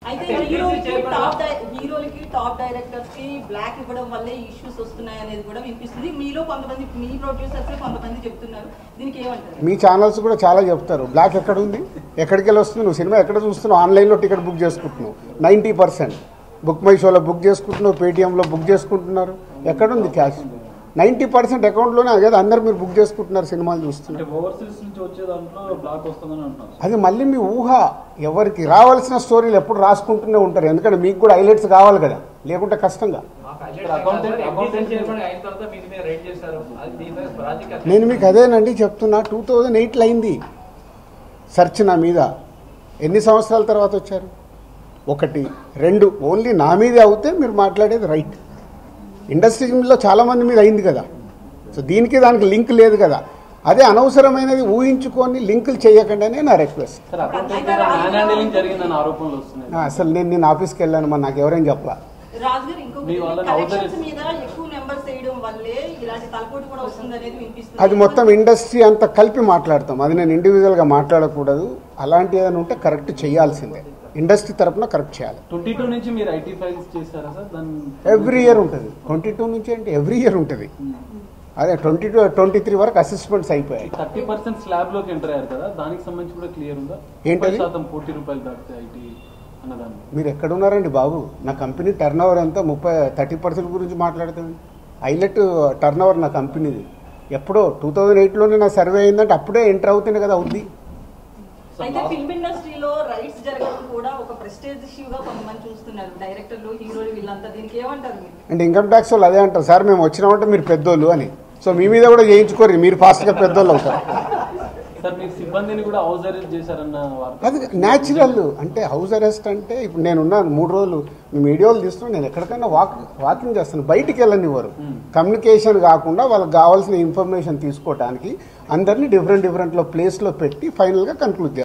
అయితే హీరోలకి top directors కి బ్లాక్ ఇవ్వడం వల్లే ఇష్యూస్ వస్తున్నాయి అనేది కూడా వినిపిస్తుంది. మీలో కొంతమంది మీ ప్రొడ్యూసర్స్ కొంతమంది చెప్తున్నారు, దీనికి ఏమంటారు? మీ ఛానల్స్ కూడా చాలా చెప్తారు బ్లాక్ ఎక్కడ ఉంది, ఎక్కడికి వెళ్ళి వస్తుంది, నువ్వు సినిమా ఎక్కడ చూస్తున్నావు, ఆన్లైన్లో టికెట్ బుక్ చేసుకుంటున్నావు, 90% బుక్ మై షోలో బుక్ చేసుకుంటున్నావు, పేటీఎంలో బుక్ చేసుకుంటున్నారు, ఎక్కడుంది క్యాష్? 90% అకౌంట్లోనే కదా అందరు మీరు బుక్ చేసుకుంటున్నారు, సినిమాలు చూస్తున్నారు. అది మళ్ళీ మీ ఊహ. ఎవరికి రావాల్సిన స్టోరీలు ఎప్పుడు రాసుకుంటూనే ఉంటారు, ఎందుకంటే మీకు కూడా హైలైట్స్ కావాలి కదా, లేకుంటే కష్టంగా. నేను మీకు అదేనండి చెప్తున్నా, 2008లో అయింది సెర్చ్ నా మీద. ఎన్ని సంవత్సరాల తర్వాత వచ్చారు? 1, 2 ఓన్లీ నా మీదే అవుతే మీరు మాట్లాడేది రైట్. ఇండస్ట్రీలో చాలామంది మీద అయింది కదా, సో దీనికి దానికి లింక్ లేదు కదా. అదే అనవసరమైనది ఊహించుకొని లింకులు చేయకుండానే నా రిక్వెస్ట్. అసలు నేను ఆఫీస్కి వెళ్ళాను, మరి నాకు ఎవరైనా చెప్పలా. అది మొత్తం ఇండస్ట్రీ అంతా కలిపి మాట్లాడతాం, అది నేను ఇండివిజువల్గా మాట్లాడకూడదు. అలాంటి ఏదైనా ఉంటే కరెక్ట్ చేయాల్సిందే, ఇండస్ట్రీ తరఫున కరెక్ట్ చేయాలి. 22 నుంచి మీరు ఐటీ ఫైల్స్ చేశారా సార్? ఎవ్రీ ఇయర్ ఉంటుంది. 22 నుంచి అంటే ఎవ్రీ ఇయర్ ఉంటుంది. అదే 22, 23 వరకు అసెస్మెంట్స్ అయిపోయాయి. 30% స్లాబ్ లోకి ఎంటర్ అయ్యారు కదా, దానికి సంబంధించి కూడా క్లియర్ ఉందా? ఏంటది? ₹40 దాటితే ఐటీ అన్నదాన్ని మీరు ఎక్కడున్నారండి బాబు? నా కంపెనీ టర్న్ ఓవర్ అంతా 30% గురించి మాట్లాడుతుంది. హైలైట్ టర్న్ ఓవర్ నా కంపెనీది. ఎప్పుడో 2008లోనే నా సర్వే అయిందంటే అప్పుడే ఎంటర్ అవుతుంది కదా అవుద్ది. అయితే ఫిల్మ్ ఇండస్ట్రీలో రైట్స్ జరగడం కూడా ఒక ప్రెస్టేజ్ ఇష్యూగా కొంతమంది చూస్తున్నారు, డైరెక్టర్లు, హీరోలు, వీళ్ళంతా. దీనికి ఏమంటారు మీరు? అంటే ఇన్కమ్ ట్యాక్స్ వాళ్ళు అదే అంటారు, సార్ మేము వచ్చినామంటే మీరు పెద్దోళ్ళు అని. సో మీ మీద కూడా చేయించుకోరు, మీరు ఫాస్ట్గా పెద్దోళ్ళు అవుతారు. అది న్యాచురల్. అంటే హౌస్ అరెస్ట్ అంటే ఇప్పుడు నేనున్నాను 3 రోజులు, మీడియాలు తీస్తున్నాను, నేను ఎక్కడికైనా వాకింగ్ చేస్తాను, బయటికి వెళ్ళనివ్వరు. కమ్యూనికేషన్ కాకుండా వాళ్ళకి కావాల్సిన ఇన్ఫర్మేషన్ తీసుకోవడానికి అందరినీ డిఫరెంట్ ప్లేస్లో పెట్టి ఫైనల్గా కన్క్లూడ్ చేస్తారు.